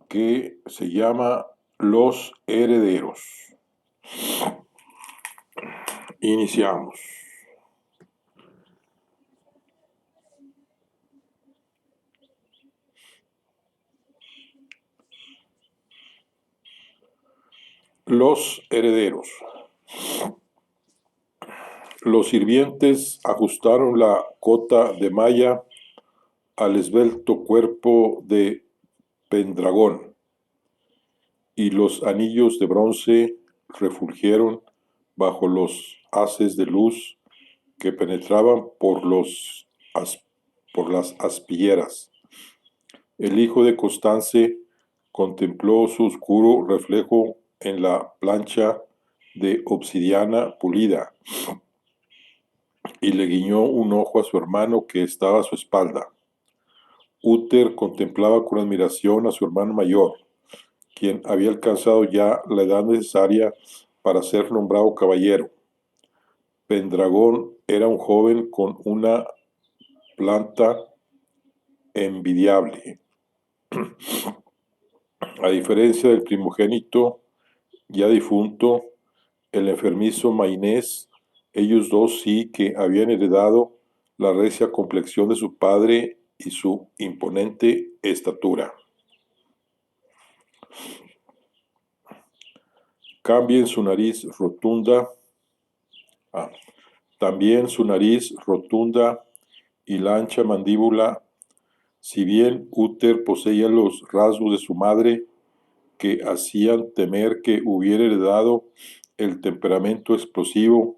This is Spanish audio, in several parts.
que se llama Los Herederos. Iniciamos. Los herederos. Los sirvientes ajustaron la cota de malla al esbelto cuerpo de Pendragón, y los anillos de bronce refulgieron bajo los haces de luz que penetraban por las aspilleras. El hijo de Constance contempló su oscuro reflejo en la plancha de obsidiana pulida, y le guiñó un ojo a su hermano que estaba a su espalda. Uther contemplaba con admiración a su hermano mayor, quien había alcanzado ya la edad necesaria para ser nombrado caballero. Pendragón era un joven con una planta envidiable. A diferencia del primogénito ya difunto, el enfermizo Mainés, ellos dos sí que habían heredado la recia complexión de su padre y su imponente estatura. También su nariz rotunda y la ancha mandíbula, si bien Uther poseía los rasgos de su madre, que hacían temer que hubiera heredado el temperamento explosivo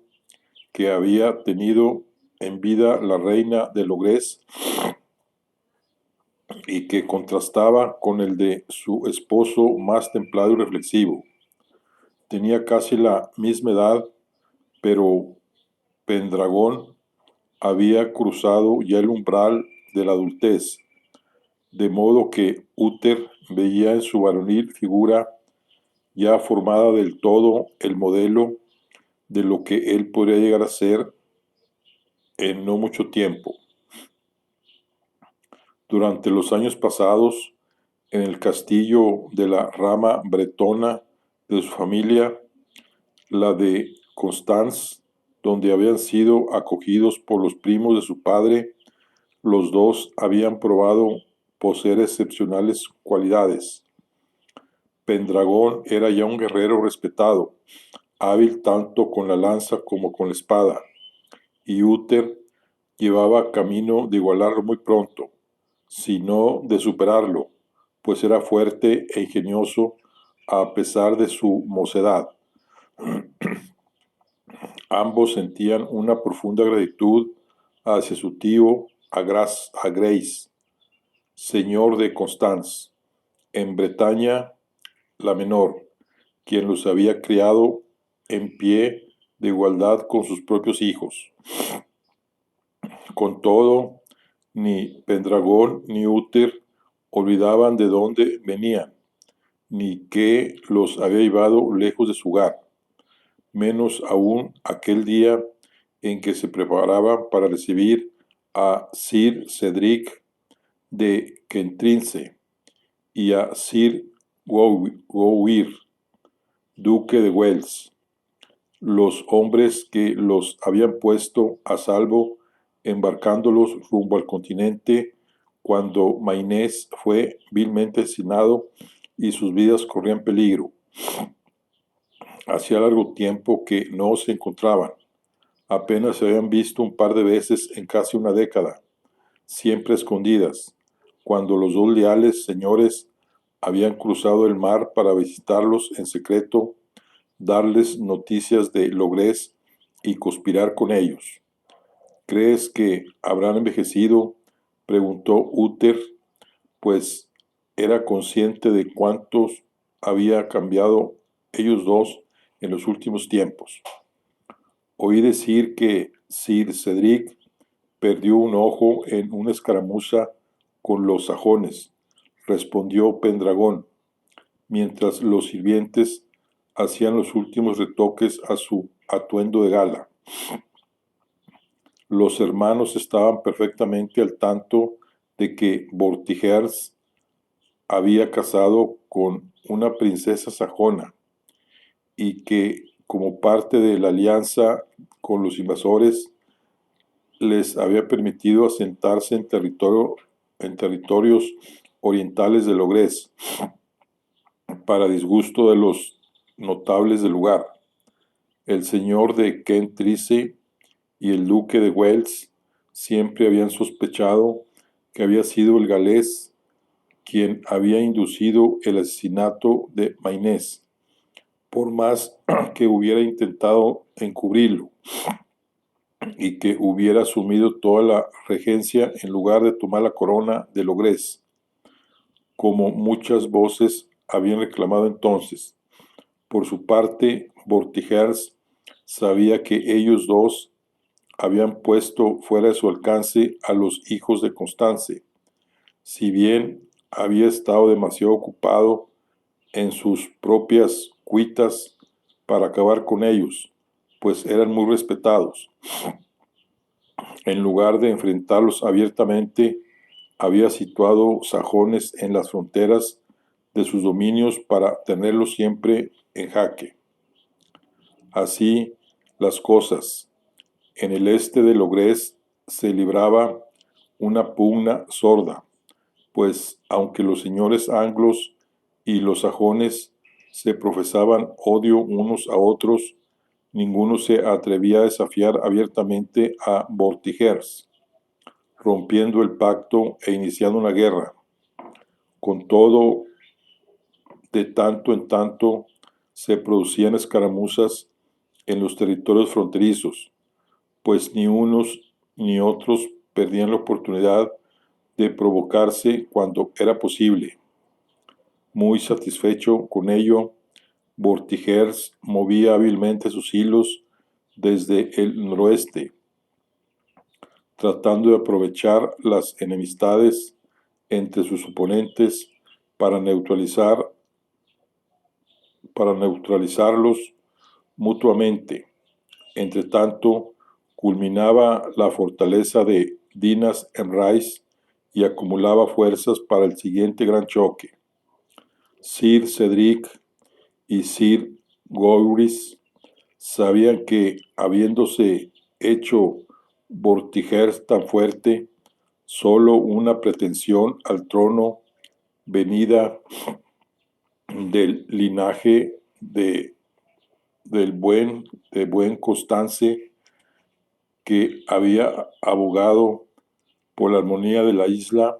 que había tenido en vida la reina de Logres y que contrastaba con el de su esposo más templado y reflexivo. Tenía casi la misma edad, pero Pendragón había cruzado ya el umbral de la adultez, de modo que Uther veía en su varonil figura ya formada del todo el modelo de lo que él podría llegar a ser en no mucho tiempo. Durante los años pasados, en el castillo de la rama bretona de su familia, la de Constance, donde habían sido acogidos por los primos de su padre, los dos habían probado poseer excepcionales cualidades. Pendragón era ya un guerrero respetado, hábil tanto con la lanza como con la espada, y Uther llevaba camino de igualarlo muy pronto, si no de superarlo, pues era fuerte e ingenioso a pesar de su mocedad. Ambos sentían una profunda gratitud hacia su tío Grace, señor de Constance, en Bretaña la Menor, quien los había criado en pie de igualdad con sus propios hijos. Con todo, ni Pendragón ni Uther olvidaban de dónde venían, ni que los había llevado lejos de su hogar, menos aún aquel día en que se preparaban para recibir a Sir Cedric de Kentrince y a Sir Gowyr, duque de Wells, los hombres que los habían puesto a salvo embarcándolos rumbo al continente cuando Mainés fue vilmente asesinado y sus vidas corrían peligro. Hacía largo tiempo que no se encontraban. Apenas se habían visto un par de veces en casi una década, siempre escondidas, cuando los dos leales señores habían cruzado el mar para visitarlos en secreto, darles noticias de Logres y conspirar con ellos. ¿Crees que habrán envejecido?, preguntó Uther, pues era consciente de cuántos había cambiado ellos dos en los últimos tiempos. Oí decir que Sir Cedric perdió un ojo en una escaramuza con los sajones, respondió Pendragón, mientras los sirvientes hacían los últimos retoques a su atuendo de gala. Los hermanos estaban perfectamente al tanto de que Vortigern había casado con una princesa sajona y que, como parte de la alianza con los invasores, les había permitido asentarse en territorios orientales de Logres, para disgusto de los notables del lugar. El señor de Kent-Rice y el duque de Wells siempre habían sospechado que había sido el galés quien había inducido el asesinato de Maynes, por más que hubiera intentado encubrirlo y que hubiera asumido toda la regencia en lugar de tomar la corona de Logres, como muchas voces habían reclamado entonces. Por su parte, Vortigern sabía que ellos dos habían puesto fuera de su alcance a los hijos de Constance, si bien había estado demasiado ocupado en sus propias cuitas para acabar con ellos, pues eran muy respetados. En lugar de enfrentarlos abiertamente, había situado sajones en las fronteras de sus dominios para tenerlos siempre en jaque. Así las cosas, en el este de Logres se libraba una pugna sorda, pues aunque los señores anglos y los sajones se profesaban odio unos a otros, ninguno se atrevía a desafiar abiertamente a Vortigern, rompiendo el pacto e iniciando una guerra. Con todo, de tanto en tanto se producían escaramuzas en los territorios fronterizos, pues ni unos ni otros perdían la oportunidad de provocarse cuando era posible. Muy satisfecho con ello, Vortigern movía hábilmente sus hilos desde el noroeste, tratando de aprovechar las enemistades entre sus oponentes para neutralizarlos mutuamente. Entre tanto, culminaba la fortaleza de Dinas Emrys y acumulaba fuerzas para el siguiente gran choque. Sir Cedric y Sir Gowris sabían que, habiéndose hecho Vortigern tan fuerte, solo una pretensión al trono venida del linaje de buen Constance, que había abogado por la armonía de la isla,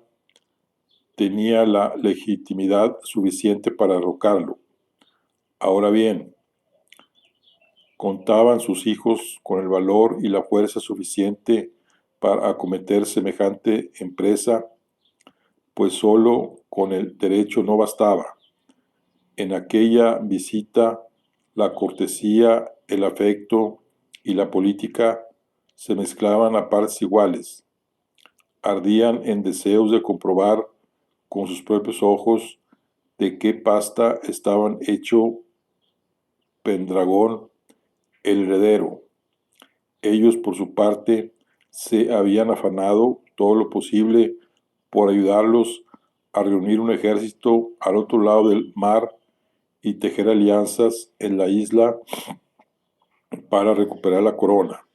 tenía la legitimidad suficiente para derrocarlo. Ahora bien, ¿contaban sus hijos con el valor y la fuerza suficiente para acometer semejante empresa? Pues solo con el derecho no bastaba. En aquella visita, la cortesía, el afecto y la política se mezclaban a partes iguales. Ardían en deseos de comprobar con sus propios ojos de qué pasta estaban hecho Pendragón, el heredero. Ellos, por su parte, se habían afanado todo lo posible por ayudarlos a reunir un ejército al otro lado del mar y tejer alianzas en la isla para recuperar la corona.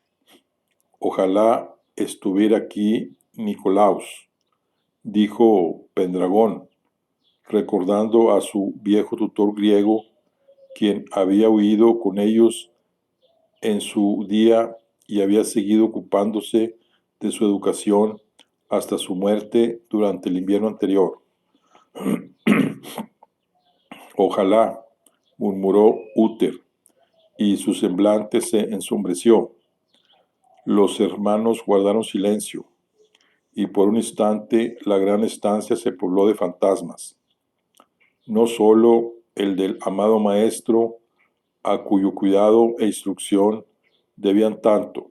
Ojalá estuviera aquí Nicolaus, dijo Pendragón, recordando a su viejo tutor griego, quien había huido con ellos en su día y había seguido ocupándose de su educación hasta su muerte durante el invierno anterior. Ojalá, murmuró Uther, y su semblante se ensombreció. Los hermanos guardaron silencio, y por un instante la gran estancia se pobló de fantasmas. No sólo el del amado maestro, a cuyo cuidado e instrucción debían tanto,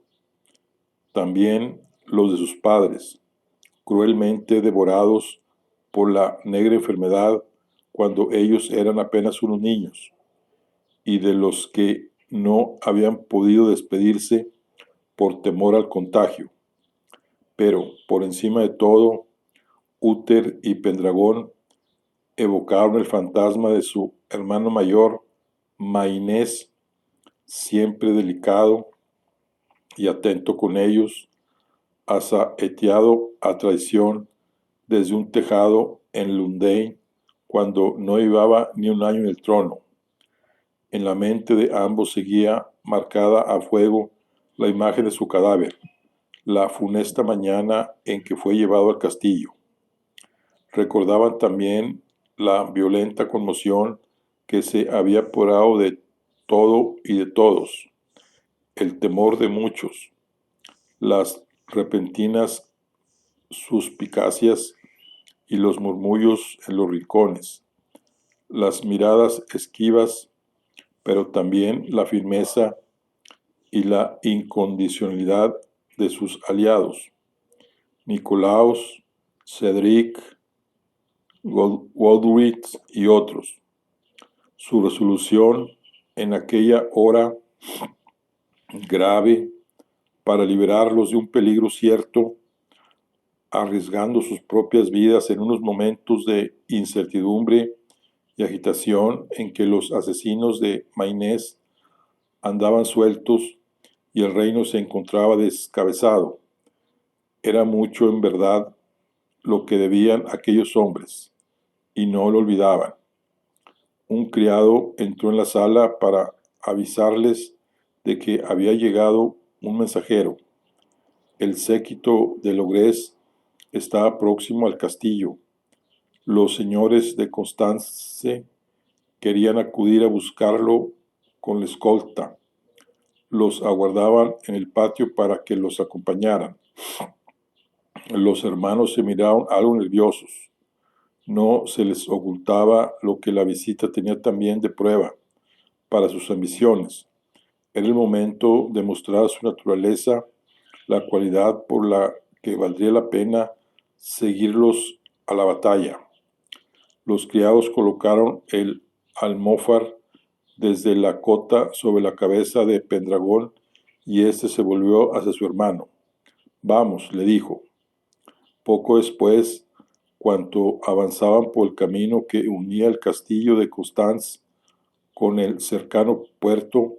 también los de sus padres, cruelmente devorados por la negra enfermedad cuando ellos eran apenas unos niños, y de los que no habían podido despedirse por temor al contagio. Pero, por encima de todo, Uther y Pendragón evocaron el fantasma de su hermano mayor, Mainés, siempre delicado y atento con ellos, asaeteado a traición desde un tejado en Lundain, cuando no llevaba ni un año en el trono. En la mente de ambos seguía marcada a fuego la imagen de su cadáver, la funesta mañana en que fue llevado al castillo. Recordaban también la violenta conmoción que se había apoderado de todo y de todos, el temor de muchos, las repentinas suspicacias y los murmullos en los rincones, las miradas esquivas, pero también la firmeza y la incondicionalidad de sus aliados, Nicolaus, Cedric, Waldwitz y otros. Su resolución en aquella hora grave para liberarlos de un peligro cierto, arriesgando sus propias vidas en unos momentos de incertidumbre y agitación en que los asesinos de Mainés andaban sueltos y el reino se encontraba descabezado. Era mucho en verdad lo que debían aquellos hombres, y no lo olvidaban. Un criado entró en la sala para avisarles de que había llegado un mensajero. El séquito de Logres estaba próximo al castillo. Los señores de Constance querían acudir a buscarlo con la escolta. Los aguardaban en el patio para que los acompañaran. Los hermanos se miraron algo nerviosos. No se les ocultaba lo que la visita tenía también de prueba para sus ambiciones. Era el momento de mostrar a su naturaleza la cualidad por la que valdría la pena seguirlos a la batalla. Los criados colocaron el almófar desde la cota sobre la cabeza de Pendragón y éste se volvió hacia su hermano. Vamos, le dijo. Poco después, cuando avanzaban por el camino que unía el castillo de Constance con el cercano puerto,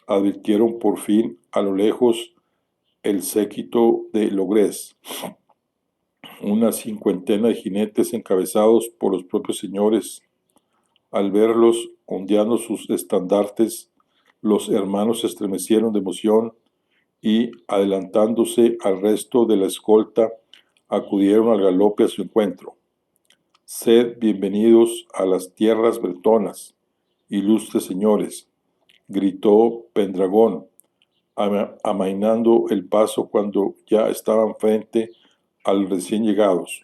advirtieron por fin a lo lejos el séquito de Logres, una cincuentena de jinetes encabezados por los propios señores. Al verlos ondeando sus estandartes, los hermanos se estremecieron de emoción y, adelantándose al resto de la escolta, acudieron al galope a su encuentro. Sed bienvenidos a las tierras bretonas, ilustres señores, gritó Pendragón, amainando el paso cuando ya estaban frente a los recién llegados.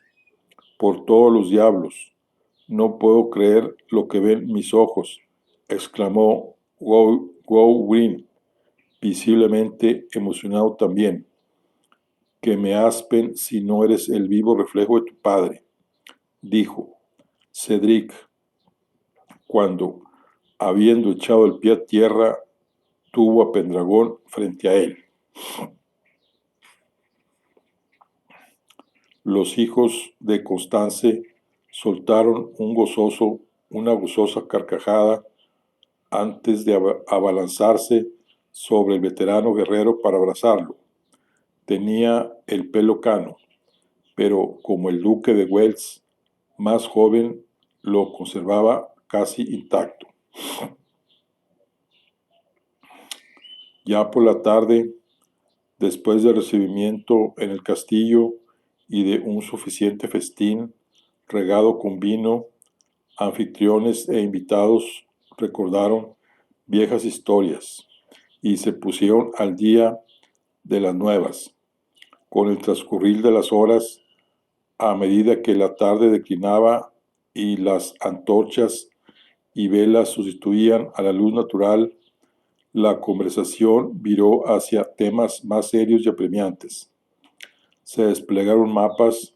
Por todos los diablos, no puedo creer lo que ven mis ojos, exclamó Gawain, visiblemente emocionado también. Que me aspen si no eres el vivo reflejo de tu padre, dijo Cedric, cuando, habiendo echado el pie a tierra, tuvo a Pendragón frente a él. Los hijos de Constance soltaron una gozosa carcajada antes de abalanzarse sobre el veterano guerrero para abrazarlo. Tenía el pelo cano, pero como el duque de Wells, más joven, lo conservaba casi intacto. Ya por la tarde, después del recibimiento en el castillo y de un suficiente festín regado con vino, anfitriones e invitados recordaron viejas historias y se pusieron al día de las nuevas. Con el transcurrir de las horas, a medida que la tarde declinaba y las antorchas y velas sustituían a la luz natural, la conversación viró hacia temas más serios y apremiantes. Se desplegaron mapas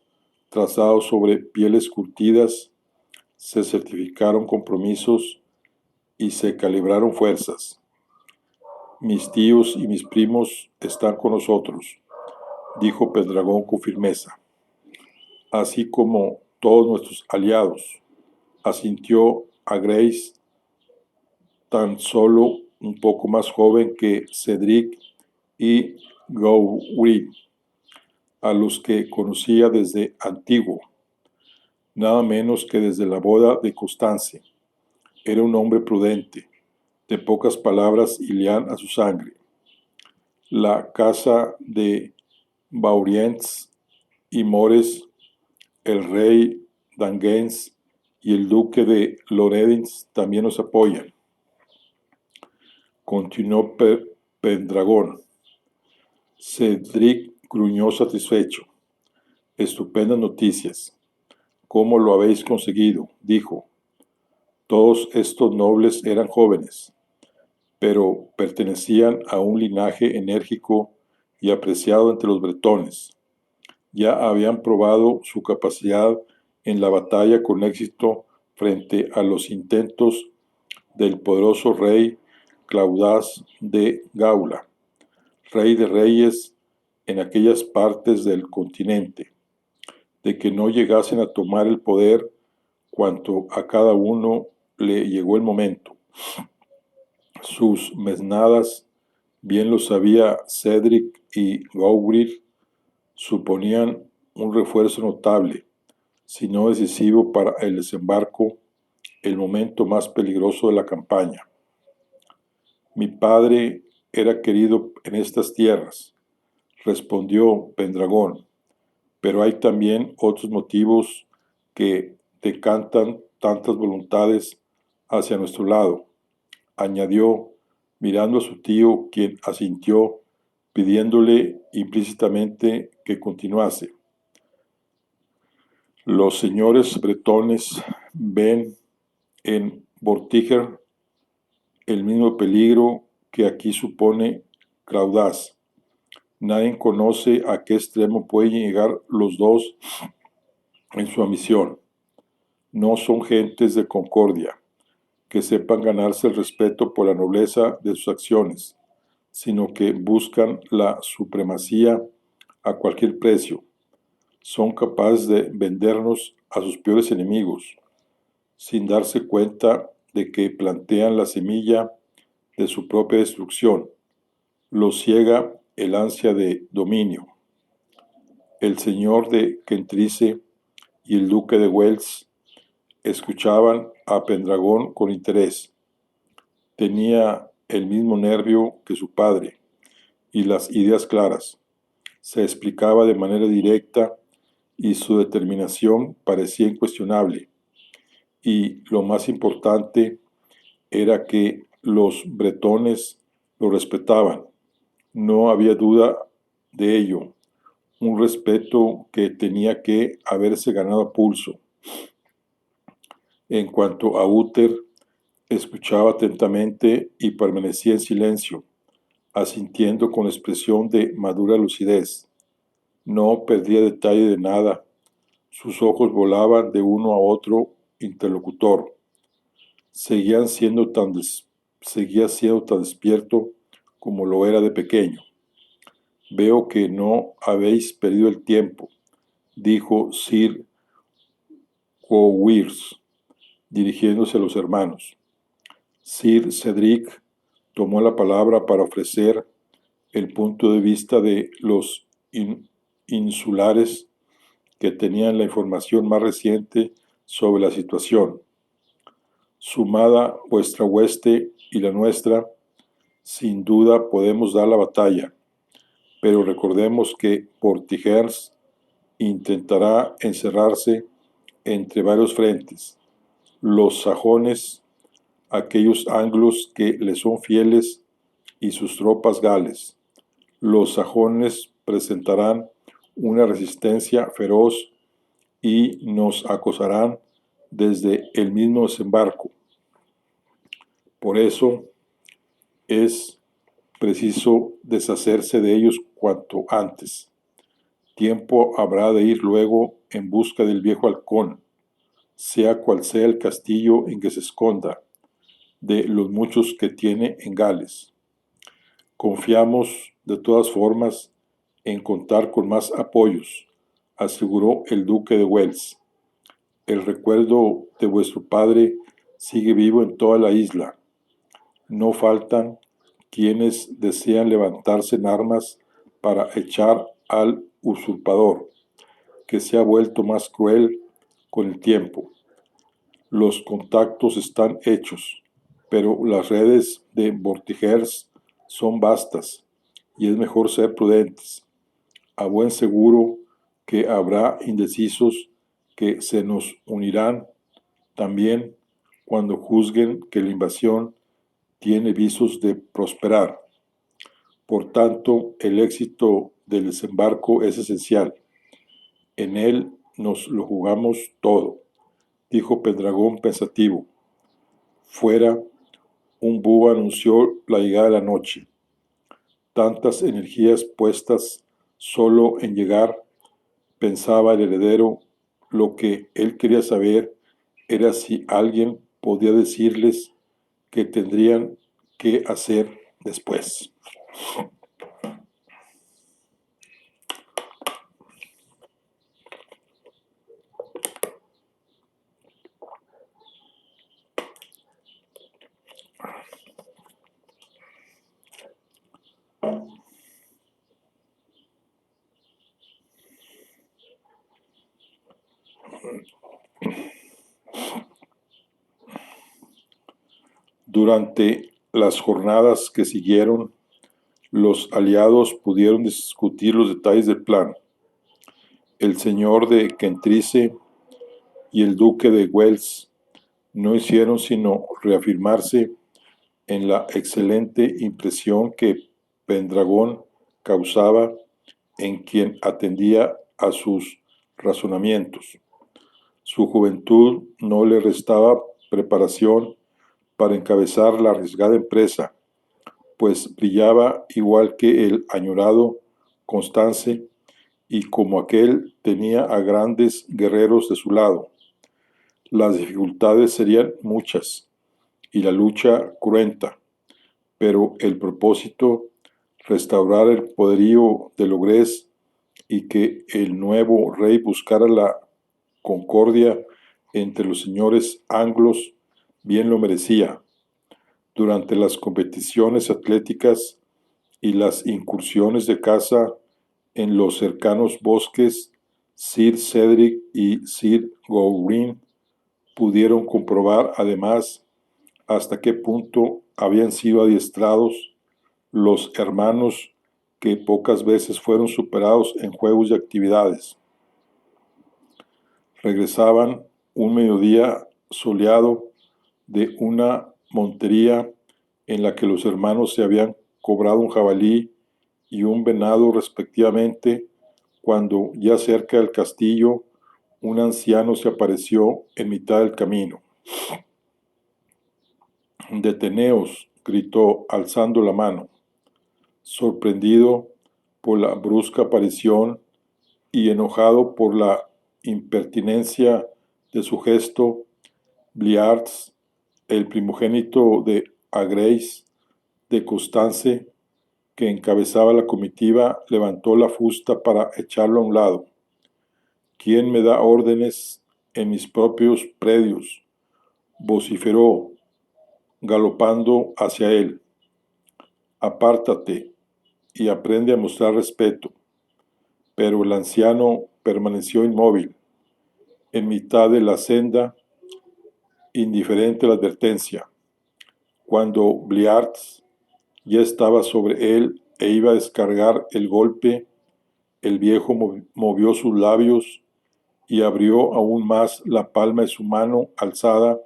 trazados sobre pieles curtidas, se certificaron compromisos y se calibraron fuerzas. Mis tíos y mis primos están con nosotros. dijo Pendragón con firmeza, así como todos nuestros aliados, asintió a Grace, tan solo un poco más joven que Cedric y Gowrin, a los que conocía desde antiguo, nada menos que desde la boda de Constance. Era un hombre prudente, de pocas palabras y leal a su sangre. La casa de Vauriens y Mores, el rey d'Angennes y el duque de Lorraine también nos apoyan. Continuó Pendragón. Cedric gruñó satisfecho. Estupendas noticias. ¿Cómo lo habéis conseguido? Dijo. Todos estos nobles eran jóvenes, pero pertenecían a un linaje enérgico y apreciado entre los bretones. Ya habían probado su capacidad en la batalla con éxito frente a los intentos del poderoso rey Claudas de Gaula, rey de reyes en aquellas partes del continente, de que no llegasen a tomar el poder cuanto a cada uno le llegó el momento. Sus mesnadas, bien lo sabía Cedric y Gowrir, suponían un refuerzo notable, si no decisivo para el desembarco, el momento más peligroso de la campaña. Mi padre era querido en estas tierras, respondió Pendragón, pero hay también otros motivos que decantan tantas voluntades hacia nuestro lado, añadió, mirando a su tío, quien asintió, pidiéndole implícitamente que continuase. Los señores bretones ven en Vortiger el mismo peligro que aquí supone Claudas. Nadie conoce a qué extremo pueden llegar los dos en su ambición. No son gentes de concordia, que sepan ganarse el respeto por la nobleza de sus acciones, sino que buscan la supremacía a cualquier precio. Son capaces de vendernos a sus peores enemigos, sin darse cuenta de que plantean la semilla de su propia destrucción. Los ciega el ansia de dominio. El señor de Kentrice y el duque de Wells escuchaban a Pendragón con interés. Tenía el mismo nervio que su padre y las ideas claras. Se explicaba de manera directa y su determinación parecía incuestionable. Y lo más importante era que los bretones lo respetaban. No había duda de ello. Un respeto que tenía que haberse ganado a pulso. En cuanto a Uther, escuchaba atentamente y permanecía en silencio, asintiendo con expresión de madura lucidez. No perdía detalle de nada. Sus ojos volaban de uno a otro interlocutor. Seguía siendo tan despierto como lo era de pequeño. Veo que no habéis perdido el tiempo, dijo Sir Gowers, dirigiéndose a los hermanos. Sir Cedric tomó la palabra para ofrecer el punto de vista de los insulares que tenían la información más reciente sobre la situación. Sumada vuestra hueste y la nuestra, sin duda podemos dar la batalla, pero recordemos que Vortigern intentará encerrarse entre varios frentes. Los sajones, aquellos anglos que le son fieles, y sus tropas gales. Los sajones presentarán una resistencia feroz y nos acosarán desde el mismo desembarco. Por eso es preciso deshacerse de ellos cuanto antes. Tiempo habrá de ir luego en busca del viejo halcón, sea cual sea el castillo en que se esconda, de los muchos que tiene en Gales. Confiamos, de todas formas, en contar con más apoyos, aseguró el duque de Wells. El recuerdo de vuestro padre sigue vivo en toda la isla. No faltan quienes desean levantarse en armas para echar al usurpador, que se ha vuelto más cruel con el tiempo. Los contactos están hechos, pero las redes de Vortigers son vastas y es mejor ser prudentes. A buen seguro que habrá indecisos que se nos unirán también cuando juzguen que la invasión tiene visos de prosperar. Por tanto, el éxito del desembarco es esencial. En él nos lo jugamos todo, dijo Pendragón pensativo. Fuera, un búho anunció la llegada de la noche. Tantas energías puestas solo en llegar, pensaba el heredero. Lo que él quería saber era si alguien podía decirles qué tendrían que hacer después. Durante las jornadas que siguieron, los aliados pudieron discutir los detalles del plan. El señor de Kentrice y el duque de Wells no hicieron sino reafirmarse en la excelente impresión que Pendragón causaba en quien atendía a sus razonamientos. Su juventud no le restaba preparación para encabezar la arriesgada empresa, pues brillaba igual que el añorado Constance, y como aquel tenía a grandes guerreros de su lado. Las dificultades serían muchas y la lucha cruenta, pero el propósito, restaurar el poderío de Logres y que el nuevo rey buscara la concordia entre los señores anglos, bien lo merecía. Durante las competiciones atléticas y las incursiones de caza en los cercanos bosques, Sir Cedric y Sir Gawain pudieron comprobar además hasta qué punto habían sido adiestrados los hermanos, que pocas veces fueron superados en juegos y actividades. Regresaban un mediodía soleado de una montería en la que los hermanos se habían cobrado un jabalí y un venado respectivamente, cuando ya cerca del castillo un anciano se apareció en mitad del camino. «Deteneos», gritó alzando la mano. Sorprendido por la brusca aparición y enojado por la impertinencia de su gesto, Bliards, el primogénito de Agreis de Constance, que encabezaba la comitiva, levantó la fusta para echarlo a un lado. «¿Quién me da órdenes en mis propios predios?», vociferó, galopando hacia él. «Apártate y aprende a mostrar respeto». Pero el anciano permaneció inmóvil, en mitad de la senda, indiferente a la advertencia. Cuando Bliards ya estaba sobre él e iba a descargar el golpe, el viejo movió sus labios y abrió aún más la palma de su mano alzada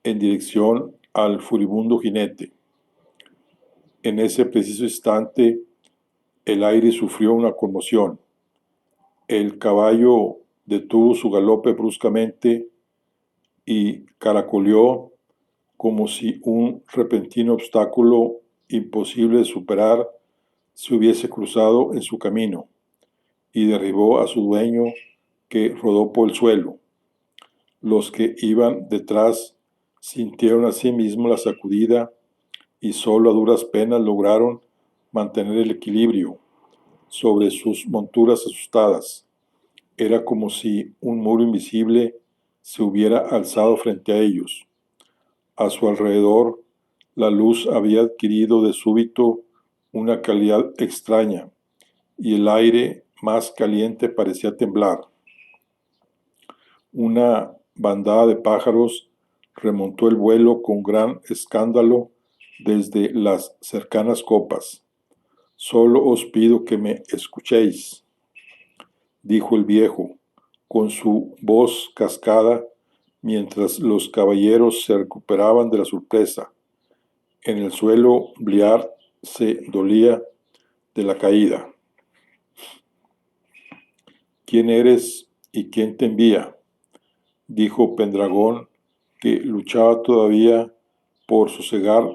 en dirección al furibundo jinete. En ese preciso instante, el aire sufrió una conmoción. El caballo detuvo su galope bruscamente y caracoleó como si un repentino obstáculo imposible de superar se hubiese cruzado en su camino, y derribó a su dueño, que rodó por el suelo. Los que iban detrás sintieron asimismo la sacudida y solo a duras penas lograron mantener el equilibrio. sobre sus monturas asustadas. Era como si un muro invisible se hubiera alzado frente a ellos. A su alrededor, la luz había adquirido de súbito una calidad extraña, y el aire más caliente parecía temblar. Una bandada de pájaros remontó el vuelo con gran escándalo desde las cercanas copas. Solo os pido que me escuchéis, dijo el viejo, con su voz cascada, mientras los caballeros se recuperaban de la sorpresa. En el suelo, Bliard se dolía de la caída. ¿Quién eres y quién te envía?, dijo Pendragón, que luchaba todavía por sosegar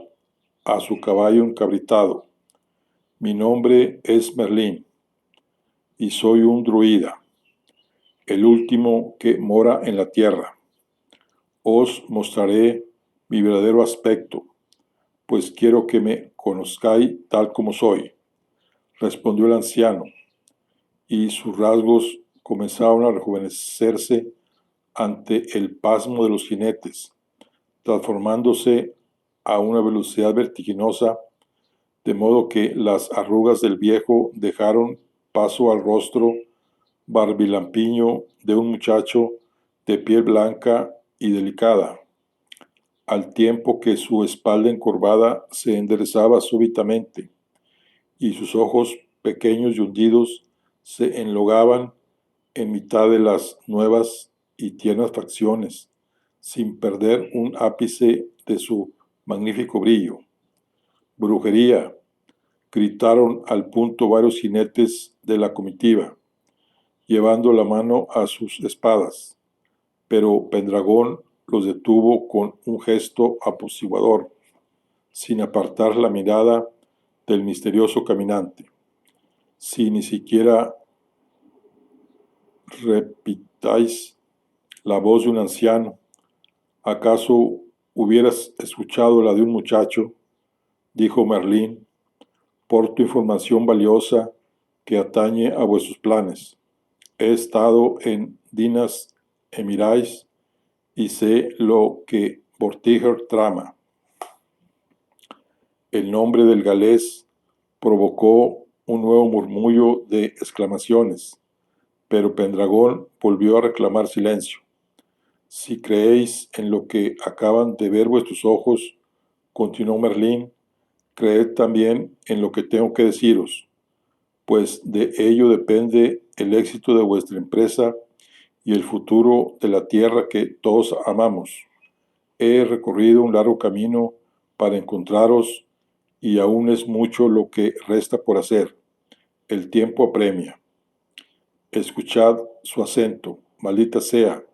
a su caballo encabritado. Mi nombre es Merlín, y soy un druida, el último que mora en la tierra. Os mostraré mi verdadero aspecto, pues quiero que me conozcáis tal como soy, respondió el anciano, y sus rasgos comenzaron a rejuvenecerse ante el pasmo de los jinetes, transformándose a una velocidad vertiginosa, de modo que las arrugas del viejo dejaron paso al rostro barbilampiño de un muchacho de piel blanca y delicada, al tiempo que su espalda encorvada se enderezaba súbitamente, y sus ojos pequeños y hundidos se enlogaban en mitad de las nuevas y tiernas facciones, sin perder un ápice de su magnífico brillo. Brujería, gritaron al punto varios jinetes de la comitiva, llevando la mano a sus espadas, pero Pendragón los detuvo con un gesto apaciguador, sin apartar la mirada del misterioso caminante. Si ni siquiera repitáis la voz de un anciano, ¿acaso hubieras escuchado la de un muchacho?, dijo Merlín, porto información valiosa que atañe a vuestros planes. He estado en Dinas Emirais y sé lo que Vortigern trama. El nombre del galés provocó un nuevo murmullo de exclamaciones, pero Pendragón volvió a reclamar silencio. Si creéis en lo que acaban de ver vuestros ojos, continuó Merlín, creed también en lo que tengo que deciros, pues de ello depende el éxito de vuestra empresa y el futuro de la tierra que todos amamos. He recorrido un largo camino para encontraros y aún es mucho lo que resta por hacer. El tiempo apremia. Escuchad su acento, maldita sea,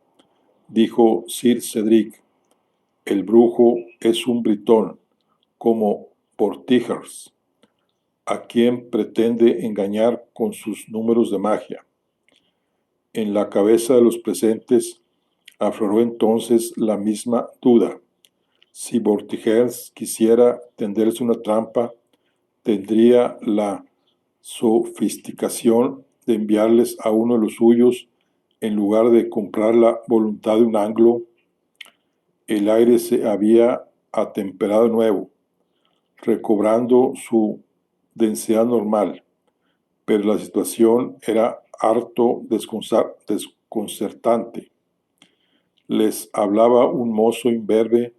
dijo Sir Cedric. El brujo es un britón, como Vortigers, a quien pretende engañar con sus números de magia. En la cabeza de los presentes afloró entonces la misma duda. Si Vortigers quisiera tenderse una trampa, tendría la sofisticación de enviarles a uno de los suyos en lugar de comprar la voluntad de un anglo. El aire se había atemperado de nuevo, recobrando su densidad normal, pero la situación era harto desconcertante. Les hablaba un mozo imberbe.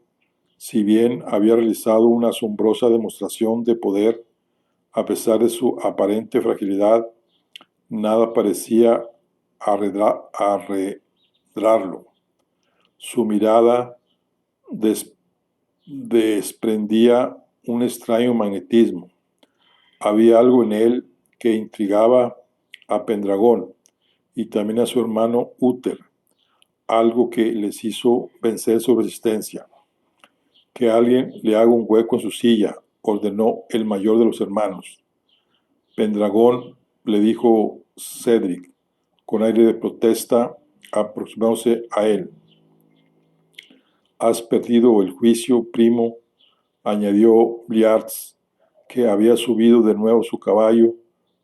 Si bien había realizado una asombrosa demostración de poder, a pesar de su aparente fragilidad, nada parecía arredrarlo. Su mirada desprendía un extraño magnetismo. Había algo en él que intrigaba a Pendragón y también a su hermano Uther, algo que les hizo vencer su resistencia. Que alguien le haga un hueco en su silla, ordenó el mayor de los hermanos. Pendragón, le dijo Cedric, con aire de protesta, aproximándose a él. Has perdido el juicio, primo, añadió Bliard, que había subido de nuevo su caballo,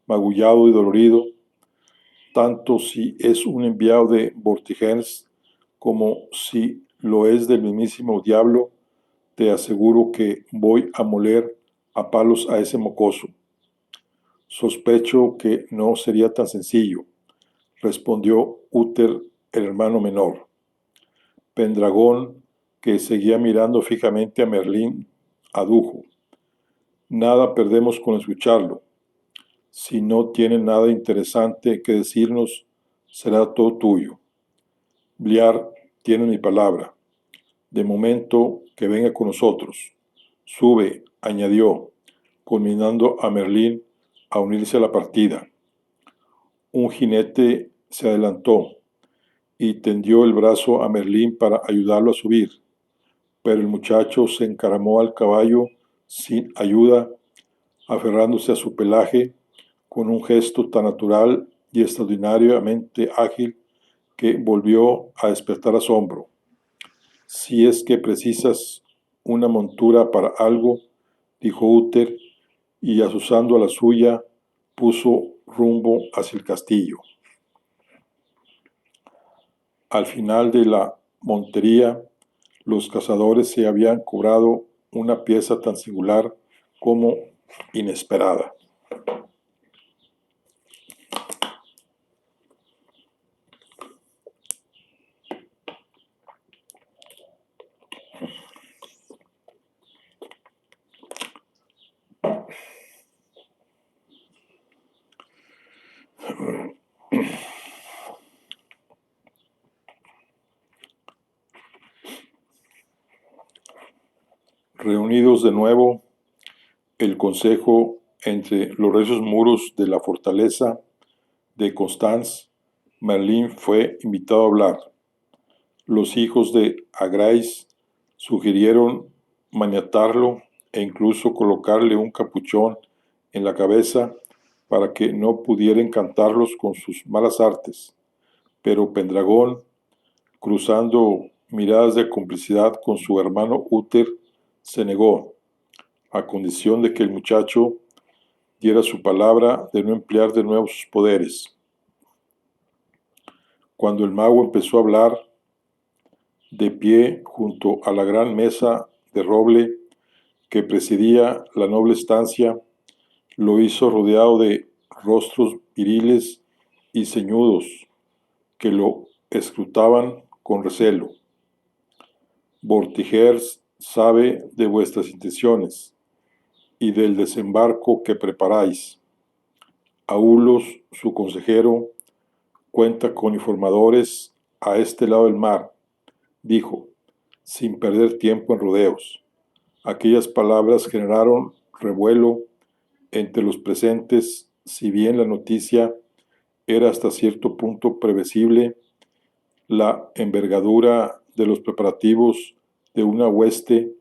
magullado y dolorido, tanto si es un enviado de Vortigern como si lo es del mismísimo diablo, te aseguro que voy a moler a palos a ese mocoso. Sospecho que no sería tan sencillo, respondió Uther, el hermano menor. Pendragón, que seguía mirando fijamente a Merlín, adujo: nada perdemos con escucharlo. Si no tiene nada interesante que decirnos, será todo tuyo. Bliar tiene mi palabra. De momento, que venga con nosotros. Sube, añadió, conminando a Merlín a unirse a la partida. Un jinete se adelantó y tendió el brazo a Merlín para ayudarlo a subir, pero el muchacho se encaramó al caballo sin ayuda, aferrándose a su pelaje con un gesto tan natural y extraordinariamente ágil que volvió a despertar asombro. Si es que precisas una montura para algo, dijo Uther, y asusando a la suya, puso rumbo hacia el castillo. Al final de la montería, los cazadores se habían cobrado una pieza tan singular como inesperada. Reunidos de nuevo, el consejo entre los recios muros de la fortaleza de Constance, Merlín fue invitado a hablar. Los hijos de Agrais sugirieron maniatarlo e incluso colocarle un capuchón en la cabeza para que no pudiera encantarlos con sus malas artes, pero Pendragón, cruzando miradas de complicidad con su hermano Uther, se negó, a condición de que el muchacho diera su palabra de no emplear de nuevo sus poderes. Cuando el mago empezó a hablar, de pie junto a la gran mesa de roble que presidía la noble estancia, lo hizo rodeado de rostros viriles y ceñudos que lo escrutaban con recelo. Vortigern sabe de vuestras intenciones y del desembarco que preparáis. Aulos, su consejero, cuenta con informadores a este lado del mar, dijo, sin perder tiempo en rodeos. Aquellas palabras generaron revuelo entre los presentes, si bien la noticia era hasta cierto punto previsible. La envergadura de los preparativos de una hueste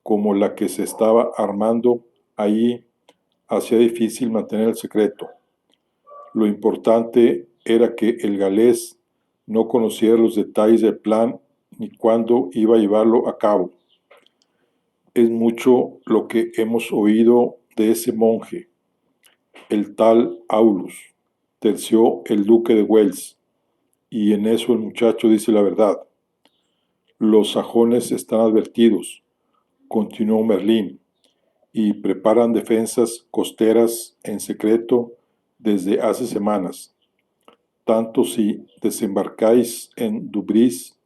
como la que se estaba armando allí hacía difícil mantener el secreto. Lo importante era que el galés no conociera los detalles del plan ni cuándo iba a llevarlo a cabo. Es mucho lo que hemos oído de ese monje, el tal Aulus, terció el duque de Wells, y en eso el muchacho dice la verdad. Los sajones están advertidos, continuó Merlín, y preparan defensas costeras en secreto desde hace semanas. Tanto si desembarcáis en Dubris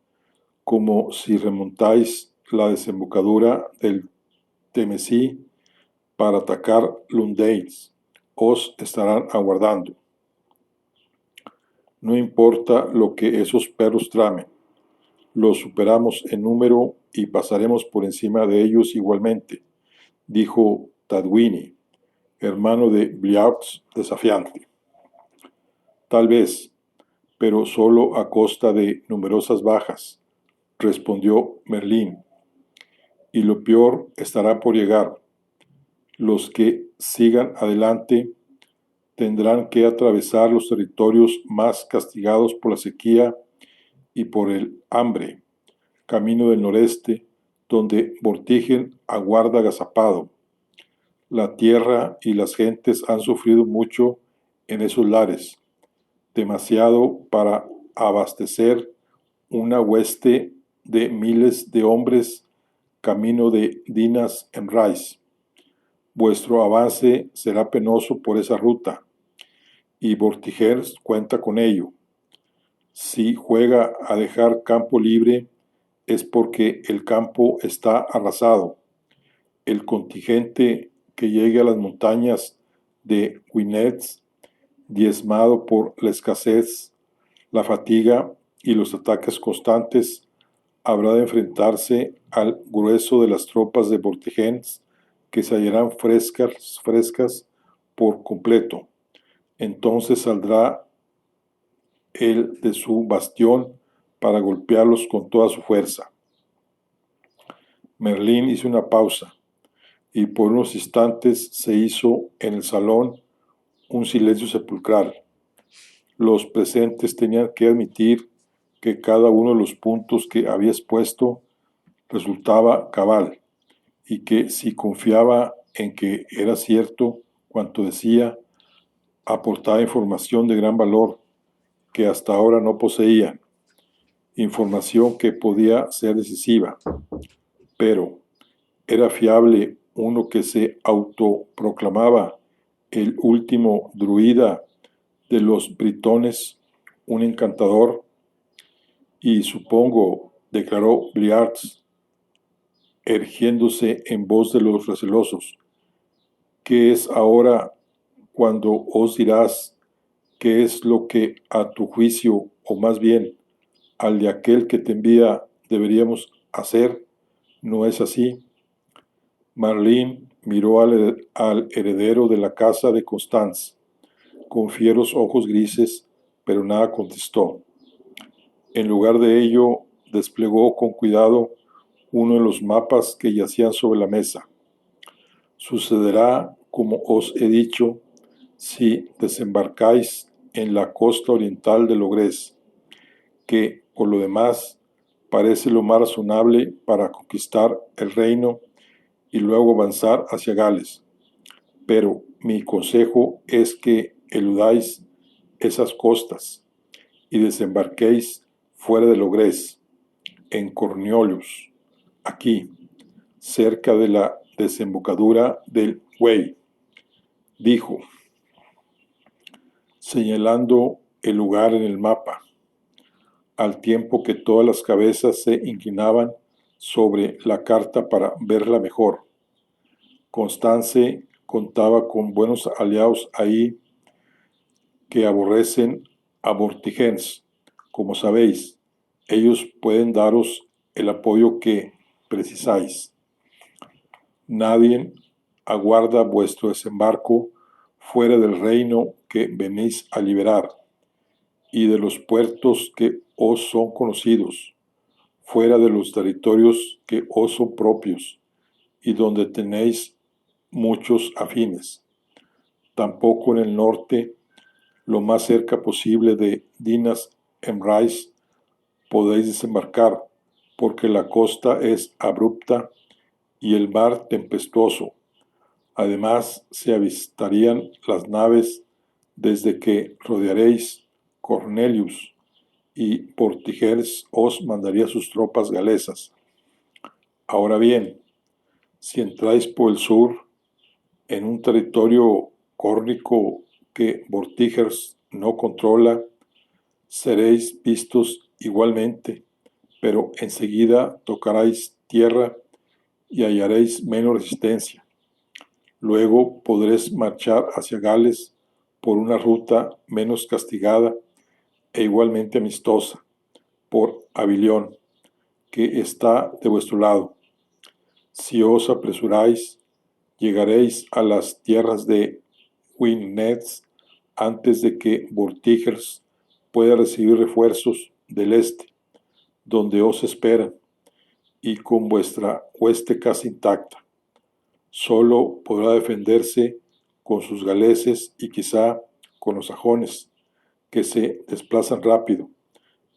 como si remontáis la desembocadura del Temesí para atacar Lundain, os estarán aguardando. No importa lo que esos perros tramen, los superamos en número y pasaremos por encima de ellos igualmente, dijo Tadwini, hermano de Bliart desafiante. Tal vez, pero solo a costa de numerosas bajas, respondió Merlín, y lo peor estará por llegar. Los que sigan adelante tendrán que atravesar los territorios más castigados por la sequía y por el hambre, camino del noreste, donde Vortigern aguarda agazapado. La tierra y las gentes han sufrido mucho en esos lares, demasiado para abastecer una hueste de miles de hombres camino de Dinas Emrais. Vuestro avance será penoso por esa ruta, y Vortigers cuenta con ello. Si juega a dejar campo libre, es porque el campo está arrasado. El contingente que llegue a las montañas de Gwynedd, diezmado por la escasez, la fatiga y los ataques constantes, habrá de enfrentarse al grueso de las tropas de Vortigern, que se hallarán frescas por completo. Entonces saldrá él de su bastión para golpearlos con toda su fuerza. Merlín hizo una pausa, y por unos instantes se hizo en el salón un silencio sepulcral. Los presentes tenían que admitir que cada uno de los puntos que había expuesto resultaba cabal, y que si confiaba en que era cierto cuanto decía, aportaba información de gran valor que hasta ahora no poseían, información que podía ser decisiva. Pero ¿era fiable uno que se autoproclamaba el último druida de los britones, un encantador? Y supongo, declaró Briards, ergiéndose en voz de los recelosos, ¿qué es ahora cuando os dirás qué es lo que a tu juicio, o más bien al de aquel que te envía, deberíamos hacer? ¿No es así? Merlín miró al heredero de la casa de Constance, con fieros ojos grises, pero nada contestó. En lugar de ello, desplegó con cuidado uno de los mapas que yacían sobre la mesa. Sucederá, como os he dicho, si desembarcáis en la costa oriental de Logres, que, por lo demás, parece lo más razonable para conquistar el reino y luego avanzar hacia Gales. Pero mi consejo es que eludáis esas costas y desembarquéis fuera de Logres, en Cornelius, aquí, cerca de la desembocadura del Wey, dijo, señalando el lugar en el mapa, al tiempo que todas las cabezas se inclinaban sobre la carta para verla mejor. Constance contaba con buenos aliados ahí que aborrecen a Vortigern. Como sabéis, ellos pueden daros el apoyo que precisáis. Nadie aguarda vuestro desembarco fuera del reino que venís a liberar y de los puertos que os son conocidos, fuera de los territorios que os son propios y donde tenéis muchos afines. Tampoco en el norte, lo más cerca posible de Dinas Emrais, podéis desembarcar, porque la costa es abrupta y el mar tempestuoso. Además, se avistarían las naves desde que rodearéis Cornelius, y Vortigern os mandaría sus tropas galesas. Ahora bien, si entráis por el sur, en un territorio córnico que Vortigern no controla, seréis vistos igualmente, pero enseguida tocaréis tierra y hallaréis menos resistencia. Luego podréis marchar hacia Gales por una ruta menos castigada e igualmente amistosa, por Avilion, que está de vuestro lado. Si os apresuráis, llegaréis a las tierras de Gwynedd antes de que Vortigern pueda recibir refuerzos del este, donde os esperan, y con vuestra hueste casi intacta. Solo podrá defenderse con sus galeses y quizá con los sajones, que se desplazan rápido,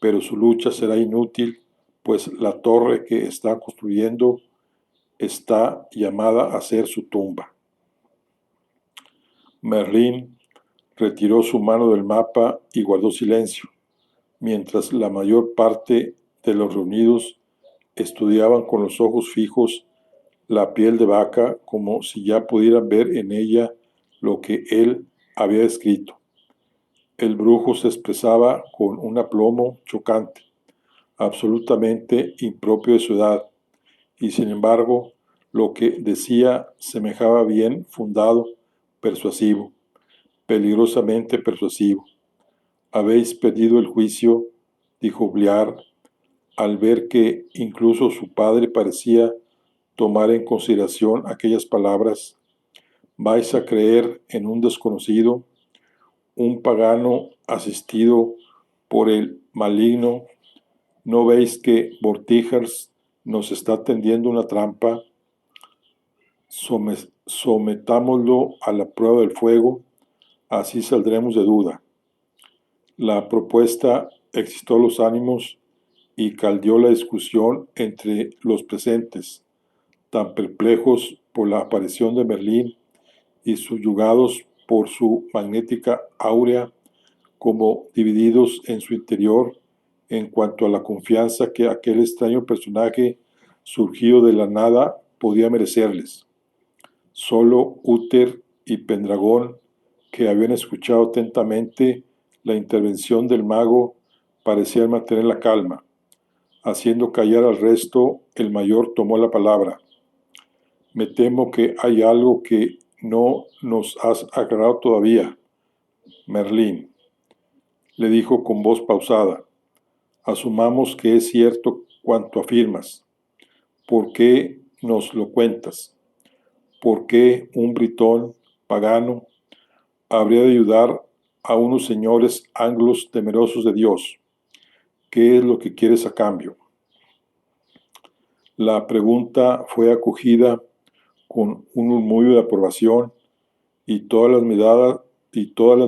pero su lucha será inútil, pues la torre que está construyendo está llamada a ser su tumba. Merlín retiró su mano del mapa y guardó silencio, mientras la mayor parte de los reunidos estudiaban con los ojos fijos la piel de vaca como si ya pudieran ver en ella lo que él había escrito. El brujo se expresaba con un aplomo chocante, absolutamente impropio de su edad, y sin embargo lo que decía semejaba bien fundado, persuasivo, peligrosamente persuasivo. Habéis perdido el juicio, dijo Bliar, al ver que incluso su padre parecía tomar en consideración aquellas palabras. Vais a creer en un desconocido, un pagano asistido por el maligno. ¿No veis que Vortigers nos está tendiendo una trampa? Sometámoslo a la prueba del fuego, así saldremos de duda. La propuesta excitó los ánimos y caldeó la discusión entre los presentes, tan perplejos por la aparición de Merlín y subyugados por su magnética áurea, como divididos en su interior en cuanto a la confianza que aquel extraño personaje surgido de la nada podía merecerles. Solo Uther y Pendragón, que habían escuchado atentamente la intervención del mago, parecían mantener la calma. Haciendo callar al resto, el mayor tomó la palabra. Me temo que hay algo que no nos has aclarado todavía, Merlín, le dijo con voz pausada. Asumamos que es cierto cuanto afirmas. ¿Por qué nos lo cuentas? ¿Por qué un britón pagano habría de ayudar a unos señores anglos temerosos de Dios? ¿Qué es lo que quieres a cambio? La pregunta fue acogida con un murmullo de aprobación y todas las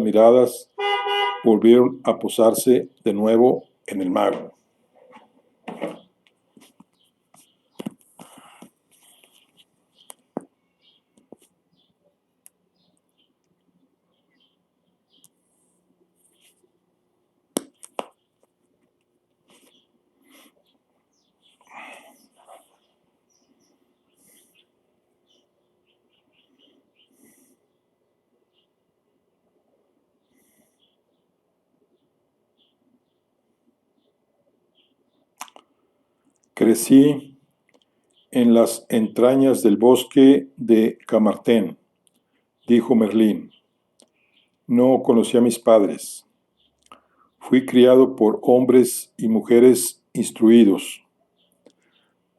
miradas volvieron a posarse de nuevo en el mago. Crecí en las entrañas del bosque de Camartén, dijo Merlín. No conocí a mis padres. Fui criado por hombres y mujeres instruidos,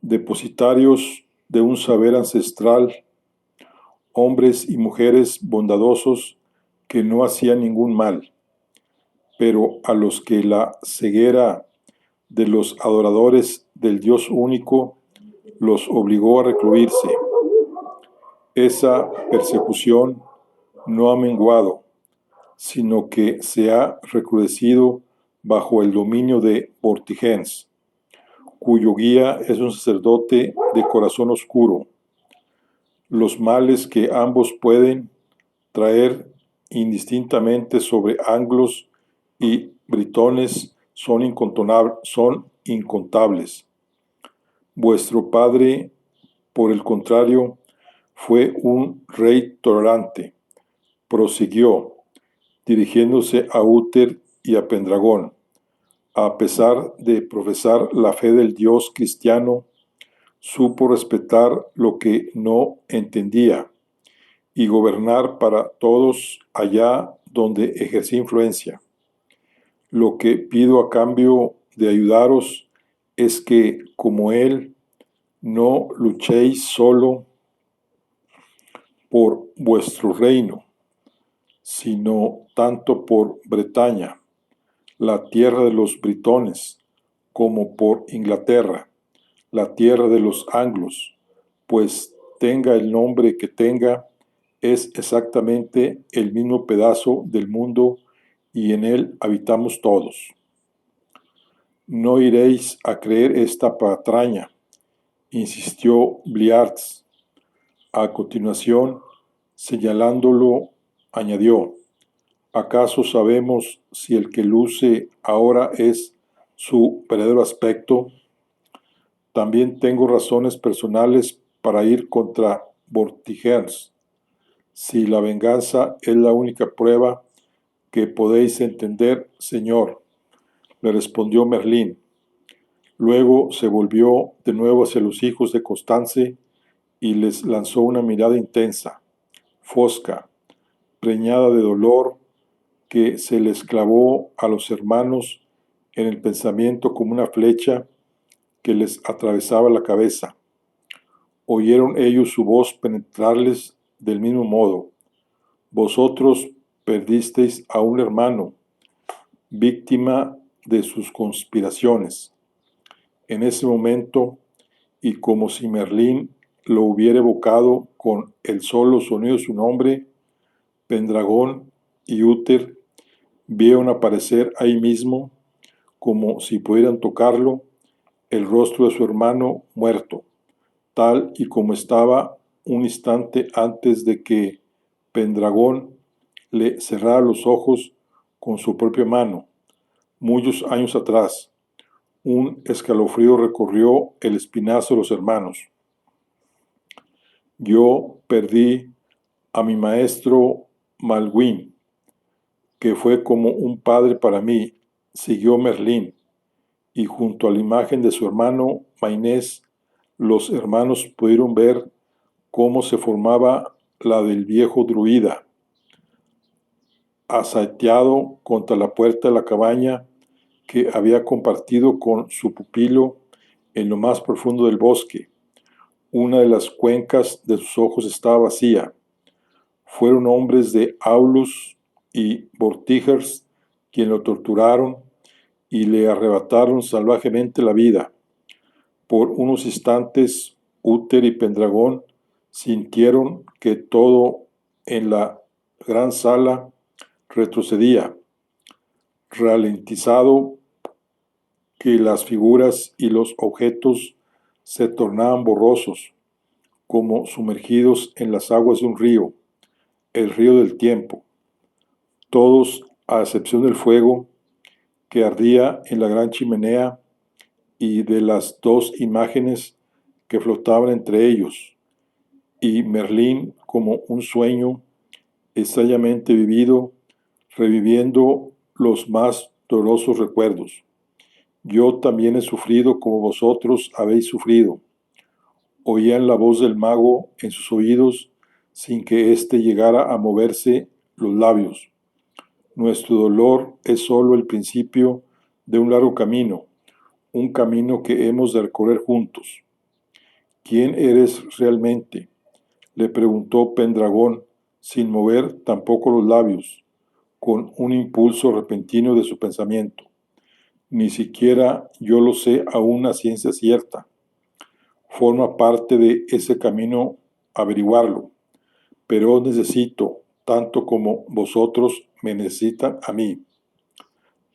depositarios de un saber ancestral, hombres y mujeres bondadosos que no hacían ningún mal, pero a los que la ceguera de los adoradores del Dios único los obligó a recluirse. Esa persecución no ha menguado, sino que se ha recrudecido bajo el dominio de Vortigern, cuyo guía es un sacerdote de corazón oscuro. Los males que ambos pueden traer indistintamente sobre anglos y britones son incontables. Vuestro padre, por el contrario, fue un rey tolerante. Prosiguió, dirigiéndose a Uther y a Pendragón. A pesar de profesar la fe del Dios cristiano, supo respetar lo que no entendía y gobernar para todos allá donde ejercía influencia. Lo que pido a cambio de ayudaros es que, como él, no luchéis solo por vuestro reino, sino tanto por Bretaña, la tierra de los britones, como por Inglaterra, la tierra de los anglos, pues tenga el nombre que tenga, es exactamente el mismo pedazo del mundo y en él habitamos todos. No iréis a creer esta patraña, insistió Bliartz. A continuación, señalándolo, añadió, ¿Acaso sabemos si el que luce ahora es su verdadero aspecto? También tengo razones personales para ir contra Vortigern. Si la venganza es la única prueba que podéis entender, señor, le respondió Merlín. Luego se volvió de nuevo hacia los hijos de Constance y les lanzó una mirada intensa, fosca, preñada de dolor, que se les clavó a los hermanos en el pensamiento como una flecha que les atravesaba la cabeza. Oyeron ellos su voz penetrarles del mismo modo. Vosotros perdisteis a un hermano, víctima de sus conspiraciones. En ese momento, y como si Merlín lo hubiera evocado con el solo sonido de su nombre, Pendragón y Úter vieron aparecer ahí mismo, como si pudieran tocarlo, el rostro de su hermano muerto, tal y como estaba un instante antes de que Pendragón le cerrara los ojos con su propia mano, muchos años atrás. Un escalofrío recorrió el espinazo de los hermanos. Yo perdí a mi maestro Malwyn, que fue como un padre para mí, siguió Merlín, y junto a la imagen de su hermano Mainés, los hermanos pudieron ver cómo se formaba la del viejo druida, asaeteado contra la puerta de la cabaña que había compartido con su pupilo en lo más profundo del bosque. Una de las cuencas de sus ojos estaba vacía. Fueron hombres de Aulus y Vortigers quienes lo torturaron y le arrebataron salvajemente la vida. Por unos instantes, Úter y Pendragón sintieron que todo en la gran sala retrocedía, ralentizado, que las figuras y los objetos se tornaban borrosos, como sumergidos en las aguas de un río, el río del tiempo. Todos, a excepción del fuego que ardía en la gran chimenea y de las dos imágenes que flotaban entre ellos, y Merlín como un sueño extrañamente vivido, reviviendo los más dolorosos recuerdos. Yo también he sufrido como vosotros habéis sufrido. Oían la voz del mago en sus oídos sin que éste llegara a moverse los labios. Nuestro dolor es solo el principio de un largo camino, un camino que hemos de recorrer juntos. ¿Quién eres realmente?, le preguntó Pendragón, sin mover tampoco los labios, con un impulso repentino de su pensamiento. Ni siquiera yo lo sé aún a ciencia cierta. Forma parte de ese camino averiguarlo, pero necesito, tanto como vosotros me necesitan a mí.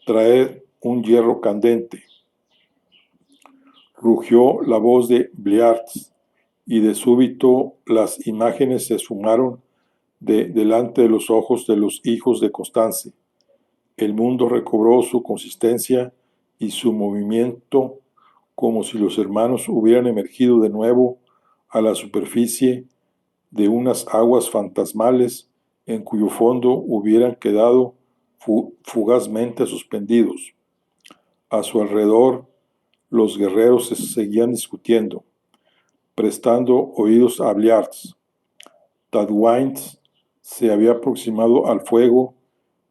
Traed un hierro candente. Rugió la voz de Bliartz, y de súbito las imágenes se esfumaron delante de los ojos de los hijos de Constance. El mundo recobró su consistencia y su movimiento, como si los hermanos hubieran emergido de nuevo a la superficie de unas aguas fantasmales en cuyo fondo hubieran quedado fugazmente suspendidos. A su alrededor, los guerreros se seguían discutiendo, prestando oídos a Bliartz. Tadwines se había aproximado al fuego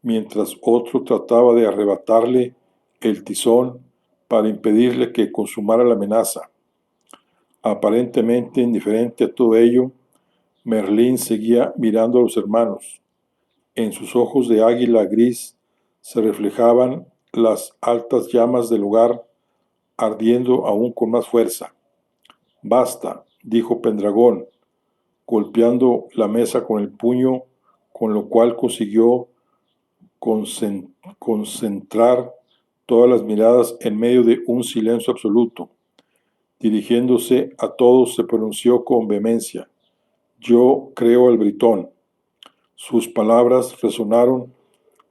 mientras otro trataba de arrebatarle el tizón para impedirle que consumara la amenaza. Aparentemente indiferente a todo ello, Merlín seguía mirando a los hermanos. En sus ojos de águila gris se reflejaban las altas llamas del hogar, ardiendo aún con más fuerza. «Basta», dijo Pendragón, golpeando la mesa con el puño, con lo cual consiguió concentrar todas las miradas en medio de un silencio absoluto. Dirigiéndose a todos, se pronunció con vehemencia: «Yo creo al Britón». Sus palabras resonaron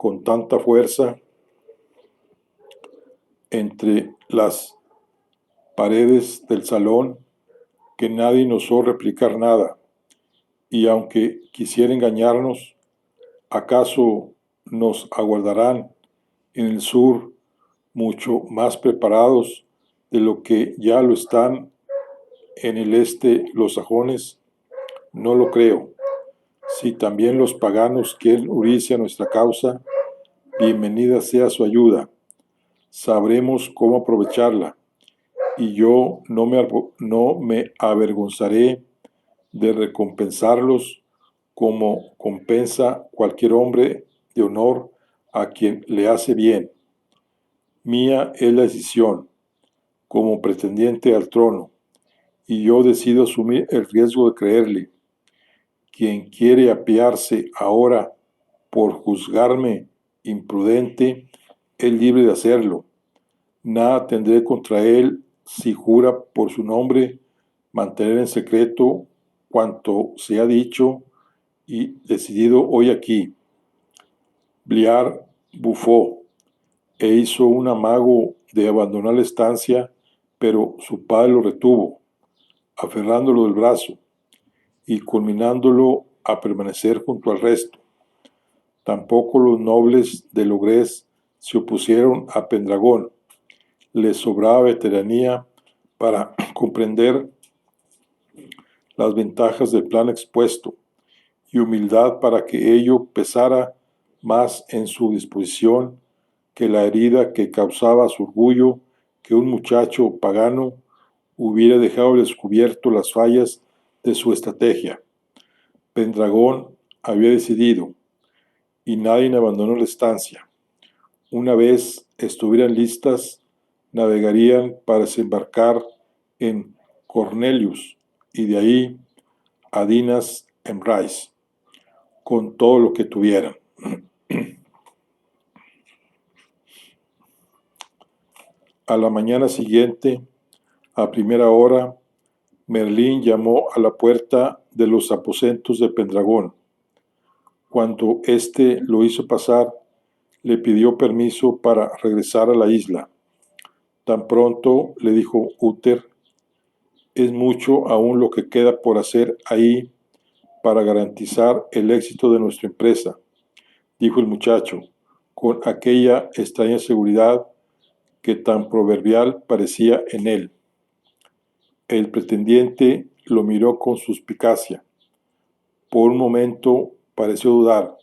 con tanta fuerza entre las paredes del salón que nadie nos osó replicar nada, y aunque quisiera engañarnos, ¿acaso nos aguardarán en el sur mucho más preparados de lo que ya lo están en el este los sajones? No lo creo. Si también los paganos quieren unirse a nuestra causa, bienvenida sea su ayuda. Sabremos cómo aprovecharla, y yo no me avergonzaré de recompensarlos como compensa cualquier hombre de honor a quien le hace bien. Mía es la decisión, como pretendiente al trono, y yo decido asumir el riesgo de creerle. Quien quiere apearse ahora por juzgarme imprudente, es libre de hacerlo. Nada tendré contra él si jura por su nombre mantener en secreto cuanto se ha dicho y decidido hoy aquí. Bliar bufó e hizo un amago de abandonar la estancia, pero su padre lo retuvo, aferrándolo del brazo y culminándolo a permanecer junto al resto. Tampoco los nobles de Logrés se opusieron a Pendragón. Les sobraba veteranía para comprender las ventajas del plan expuesto y humildad para que ello pesara más en su disposición que la herida que causaba su orgullo que un muchacho pagano hubiera dejado descubierto las fallas de su estrategia. Pendragón había decidido, y nadie abandonó la estancia. Una vez estuvieran listas, navegarían para desembarcar en Cornelius y de ahí a Dinas Emrais, con todo lo que tuvieran. A la mañana siguiente, a primera hora, Merlín llamó a la puerta de los aposentos de Pendragón. Cuando éste lo hizo pasar, le pidió permiso para regresar a la isla. Tan pronto, le dijo Uther, es mucho aún lo que queda por hacer ahí para garantizar el éxito de nuestra empresa, dijo el muchacho, con aquella extraña seguridad que tan proverbial parecía en él. El pretendiente lo miró con suspicacia. Por un momento pareció dudar.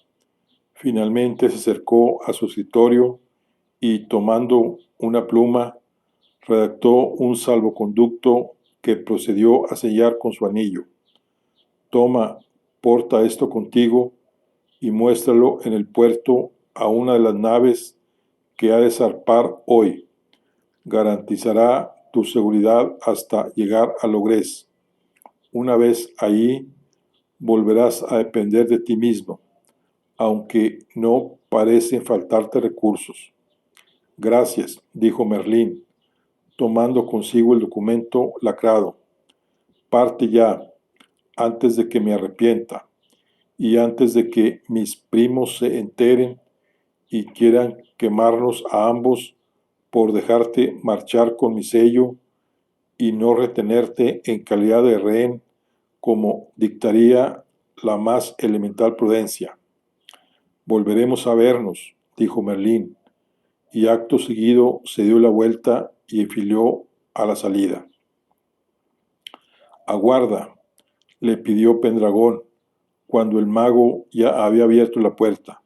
Finalmente se acercó a su escritorio y, tomando una pluma, redactó un salvoconducto que procedió a sellar con su anillo. Toma, porta esto contigo y muéstralo en el puerto a una de las naves que ha de zarpar hoy. Garantizará tu seguridad hasta llegar a Logrés. Una vez allí, volverás a depender de ti mismo, aunque no parecen faltarte recursos. Gracias, dijo Merlín, tomando consigo el documento lacrado. Parte ya, antes de que me arrepienta, y antes de que mis primos se enteren y quieran quemarnos a ambos por dejarte marchar con mi sello y no retenerte en calidad de rehén como dictaría la más elemental prudencia. Volveremos a vernos, dijo Merlín, y acto seguido se dio la vuelta y enfiló a la salida. Aguarda, le pidió Pendragón, cuando el mago ya había abierto la puerta.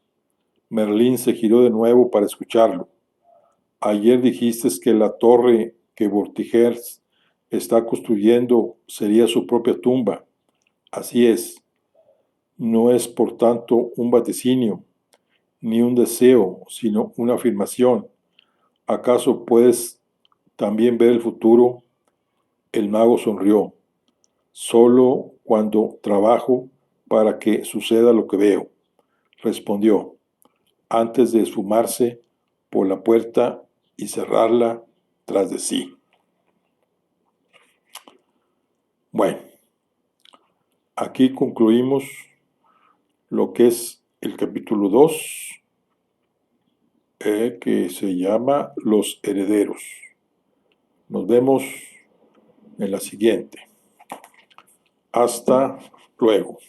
Merlín se giró de nuevo para escucharlo. Ayer dijiste que la torre que Vortigern está construyendo sería su propia tumba. Así es. No es, por tanto, un vaticinio, ni un deseo, sino una afirmación. ¿Acaso puedes también ver el futuro? El mago sonrió. Solo cuando trabajo para que suceda lo que veo, respondió, antes de esfumarse por la puerta y cerrarla tras de sí. Bueno, aquí concluimos lo que es el capítulo 2 que se llama Los Herederos. Nos vemos en la siguiente. Hasta luego.